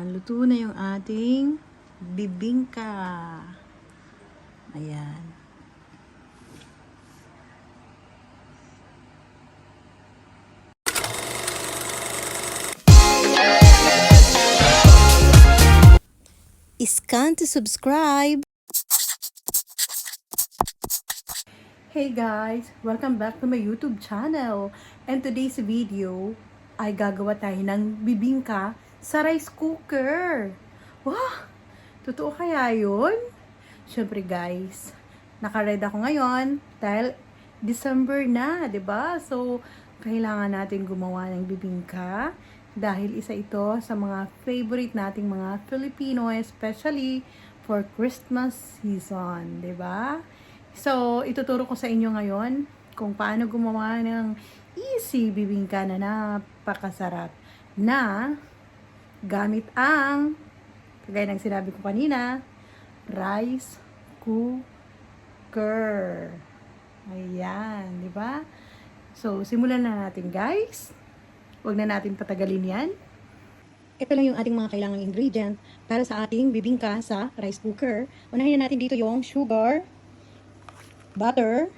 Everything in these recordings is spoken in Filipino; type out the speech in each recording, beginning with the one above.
Luto na yung ating bibingka. Ayan. Scan to subscribe. Hey guys! Welcome back to my YouTube channel. And today's video ay gagawa tayo ng bibingka sa rice cooker. Wow! Totoo kaya yun? Syempre guys, naka-read ako ngayon dahil December na, 'di ba? So, kailangan natin gumawa ng bibingka dahil isa ito sa mga favorite nating mga Filipino, especially for Christmas season, 'di ba? So, ituturo ko sa inyo ngayon kung paano gumawa ng easy bibingka na napakasarap na gamit ang, kagaya ng sinabi ko kanina, rice cooker. Ayan, di ba? So, simulan na natin guys. Huwag na natin patagalin yan. Ito lang yung ating mga kailangang ingredient para sa ating bibingka sa rice cooker. Unahin na natin dito yung sugar, butter,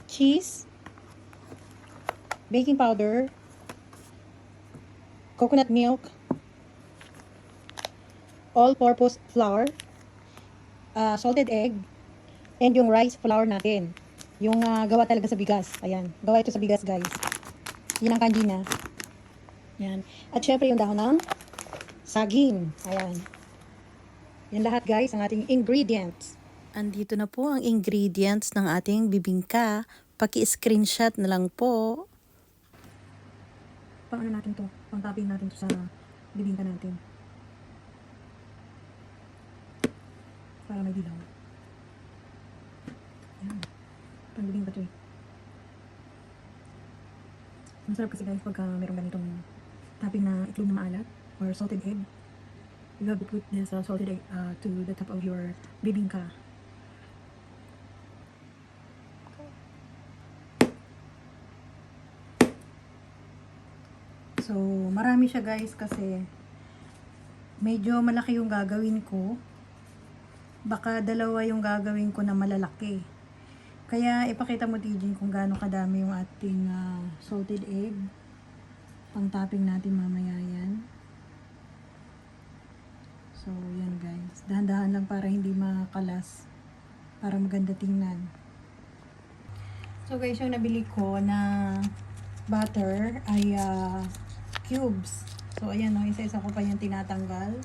cheese, baking powder, coconut milk, all-purpose flour, salted egg, and yung rice flour natin. Yung gawa talaga sa bigas. Ayan. Gawa ito sa bigas, guys. Yun ang kanji na. Ayan. At syempre yung dahon ng saging. Ayan. Yan lahat, guys, ang ating ingredients. Andito na po ang ingredients ng ating bibingka. Paki-screenshot na lang po. Paano natin to? Pang-topping natin to sa bibingka natin. Para may dilaw. Ayan. Pang-bibingka to eh. Masarap kasi guys pagka merong ganitong topping na itlog na maalat or salted egg. You have to put this salted egg to the top of your bibingka. So, marami siya guys kasi medyo malaki yung gagawin ko. Baka dalawa yung gagawin ko na malalaki. Kaya ipakita mo Tijin kung gaano kadami yung ating salted egg. Pang topping natin mamaya yan. So, yan guys. Dahan-dahan lang para hindi makalas. Para maganda tingnan. So guys, yung nabili ko na butter ay cubes. So, ayan no, isa-isa ko pa yung tinatanggal.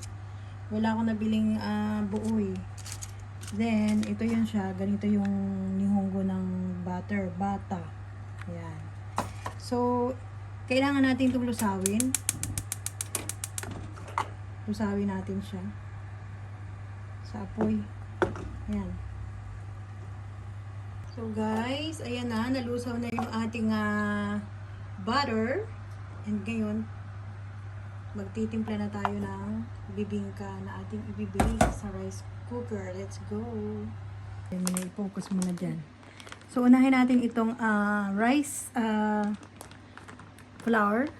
Wala akong nabiling buo eh. Then, ito yun siya. Ganito yung nihongo ng butter. Bata. Ayan. So, kailangan natin itong lusawin. Lusawin natin siya. Sa apoy. Ayan. So, guys, ayan na. Nalusaw na yung ating butter. And ngayon, magtitimpla na tayo ng bibingka na ating ibibig sa rice cooker. Let's go! I-focus muna dyan. So, unahin natin itong rice flour.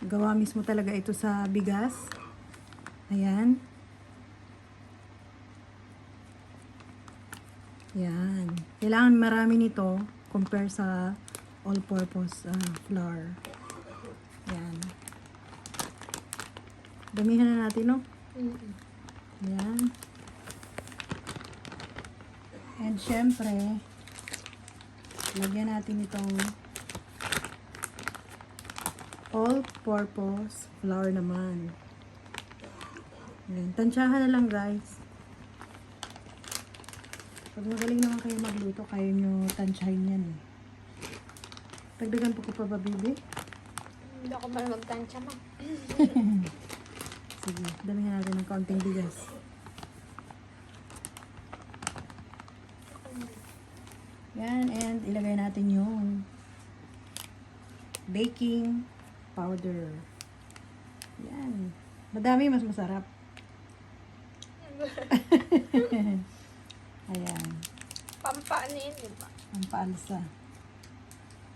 Gawa mismo talaga ito sa bigas. Ayan. Ayan. Kailangan marami nito compare sa all-purpose flour. Ayan. Damihan na natin, no? Ayan. And syempre, lagyan natin itong all-purpose flour naman. Ayan. Tansyahan na lang, guys. Pag magaling naman kayo magluto, kaya nyo tansyahin yan eh. Dagdagan po ko pa ba, baby? Hindi ako ba magtansya ma? Sige, damihan natin ng kaunting bigas. Yan, and ilagay natin yung baking powder. Yan. Madami, mas masarap. Ayan. Pampaan yun, di ba? Pampaalsa.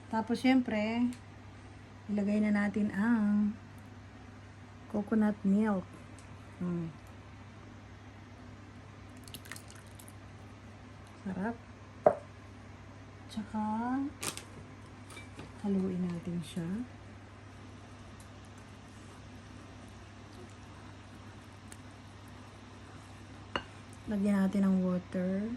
Tapos, syempre, ilagay na natin ang coconut milk. Sarap. Tsaka, haluin natin siya. Lagyan natin ng water.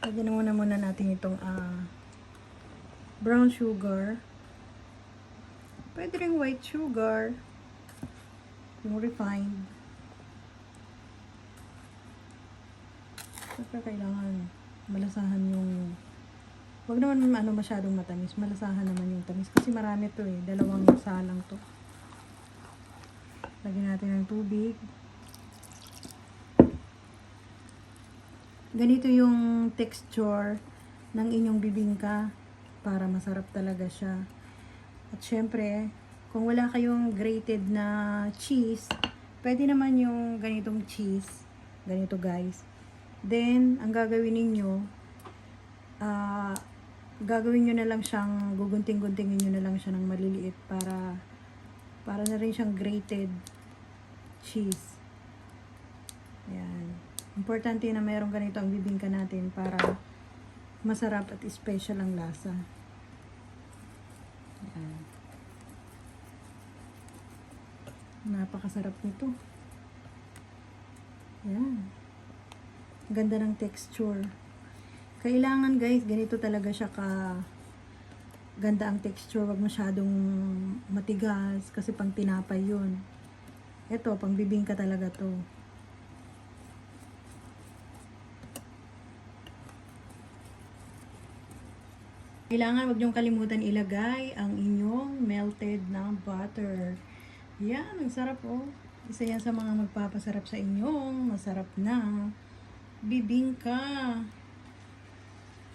Lagyan muna natin itong brown sugar. Pwede rin white sugar. Yung refined. Siyempre kailangan malasahan yung, wag naman masyadong matamis. Malasahan naman yung tamis. Kasi marami to eh. 2 salang to. Lagyan natin ng tubig. Ganito yung texture ng inyong bibingka para masarap talaga siya. At syempre, kung wala kayong grated na cheese, pwede naman yung ganitong cheese. Ganito guys. Then, ang gagawin ninyo, gagawin nyo na lang siyang, gugunting-guntingin nyo na lang siya ng maliliit para na rin siyang grated cheese. Yan. Importante na mayroong ganito ang bibingka natin para masarap at special ang lasa. Yan. Napakasarap nito. Yan. Ganda ng texture. Kailangan guys, ganito talaga siya ganda ang texture. Wag masyadong matigas kasi pang tinapay yun. Ito, pang bibingka talaga to. Kailangan wag niyong kalimutan ilagay ang inyong melted na butter. Yan, ang sarap oh. Isa yan sa mga magpapasarap sa inyong masarap na bibingka.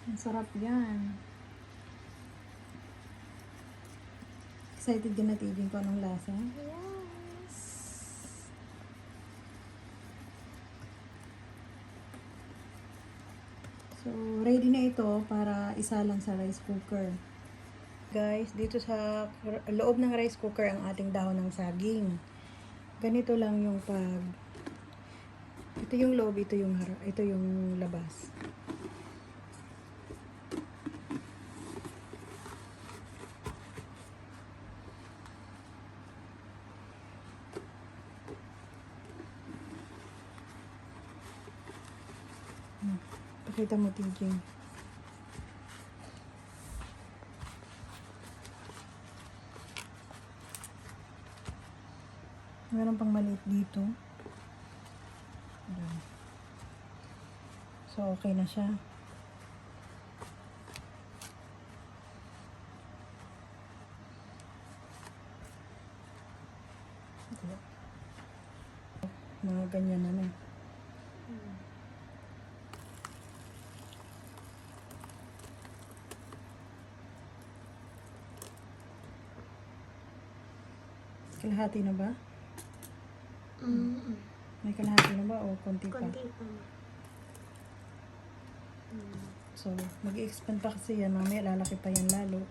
Ang sarap yan. Excited din natin kung anong lasa. Yes. So, ready na ito para isalang sa rice cooker. Guys, dito sa loob ng rice cooker ang ating dahon ng saging. Ganito lang yung ito yung loob, ito yung labas. Pakita mo, TJ. Meron pang maliit dito. Ayan. So, okay na siya. Mga ganyan na na. Kalahati na ba? May kalahati na ba o konti pa? Konti pa. So, mag-i-expand pa kasi yan. Mamaya lalaki pa yan lalo.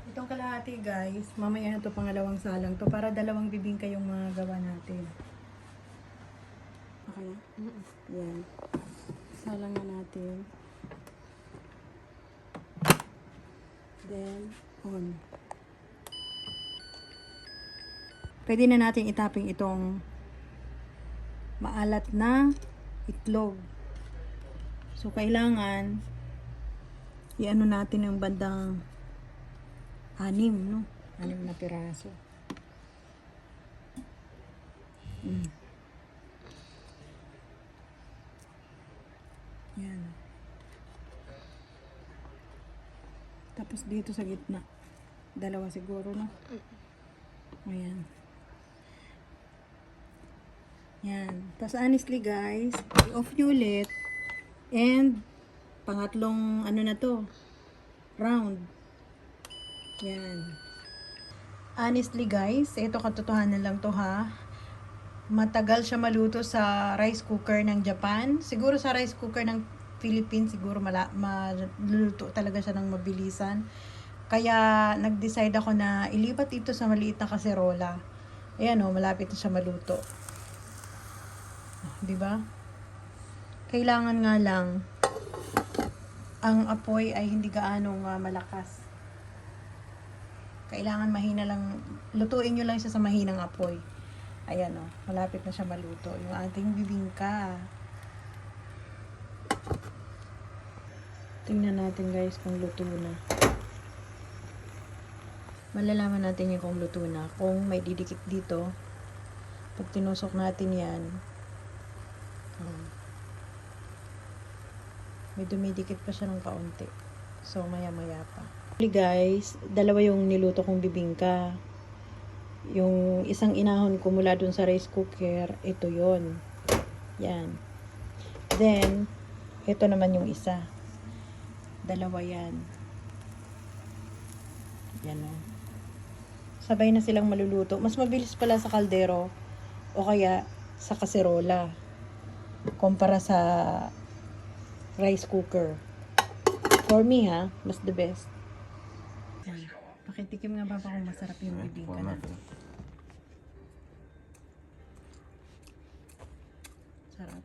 Itong kalahati guys, mamaya na to pangalawang salang to para 2 bibingka yung mga gawa natin. Okay na? Yan. Salang na natin. Then, on. Pwede na natin itaping itong maalat na itlog. So, kailangan i-ano natin ng bandang 6, no? 6 na piraso. Yan. Tapos dito sa gitna. 2 siguro, no? Ayan. Yan. Tapos honestly guys, i-off nyo ulit. And pangatlong ano na to, round. Yan. Honestly guys, ito katotohanan lang to ha. Matagal siya maluto sa rice cooker ng Japan. Siguro sa rice cooker ng Philippines, siguro maluluto talaga siya ng mabilisan. Kaya nag-decide ako na ilipat ito sa maliit na kaserola. Ayan o, malapit na siya maluto. Di ba? Kailangan nga lang ang apoy ay hindi gaanong malakas. Kailangan mahina lang, lutuin nyo lang siya sa mahinang apoy. Ayan o, malapit na siya maluto. Yung ating bibingka. Tingnan natin guys kung luto na. Malalaman natin yung kung luto na. Kung may didikit dito, pag tinusok natin yan, may dumidikit pa siya ng kaunti. So, maya-maya pa. Guys, dalawa yung niluto kong bibingka. Yung isang inahon ko mula dun sa rice cooker, ito yon. Yan. Then, ito naman yung isa. Dalawa yan. Yan o. Sabay na silang maluluto. Mas mabilis pala sa kaldero o kaya sa kaserola kumpara sa rice cooker. For me ha, mas the best. Yan. Pakitikim nga ba kung masarap yung bibingka na. Sarap.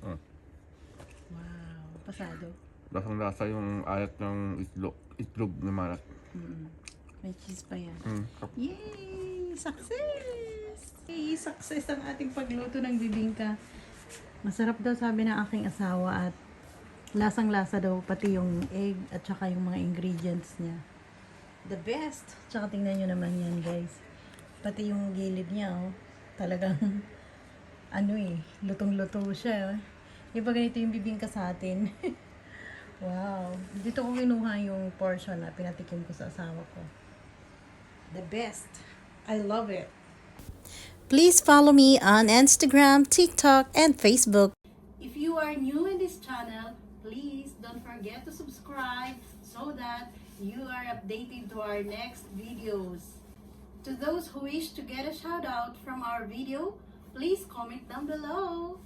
Wow, pasado. Lasang-lasa yung alat ng itlog na malat. May cheese pa yan. Yay! Success! Yay! Success ang ating pagluto ng bibingka. Masarap daw sabi ng aking asawa at lasang-lasa daw pati yung egg at saka yung mga ingredients niya. The best! Tsaka tingnan nyo naman yan guys. Pati yung gilid niya oh. Talagang lutong-luto siya. Iba ganito yung bibingka sa atin. Wow. Dito ko kinuha yung portion na pinatikim ko sa asawa ko. The best. I love it. Please follow me on Instagram, TikTok, and Facebook. If you are new in this channel, please don't forget to subscribe so that you are updated to our next videos. To those who wish to get a shout out from our video, please comment down below.